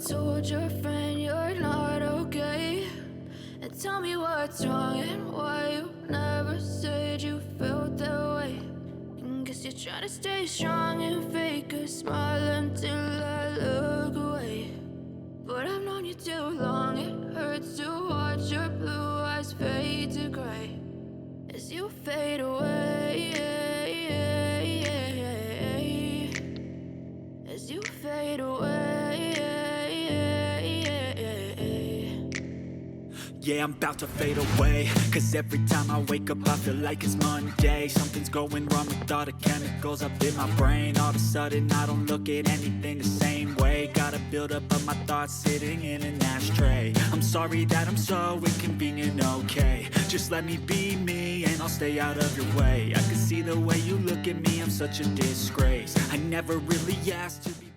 told your friend you're not okay? And tell me what's wrong and why you never said you felt that way. And guess you're trying to stay strong and fake a smile until I look away. But I've known you too long, it hurts to watch your blue eyes fade to gray as you fade away, as you fade away. Yeah, I'm about to fade away, cause every time I wake up I feel like it's Monday. Something's going wrong with all the chemicals up in my brain. All of a sudden I don't look at anything the same way. Gotta build up of my thoughts sitting in an ashtray. I'm sorry that I'm so inconvenient, okay? Just let me be me and I'll stay out of your way. I can see the way you look at me, I'm such a disgrace. I never really asked to be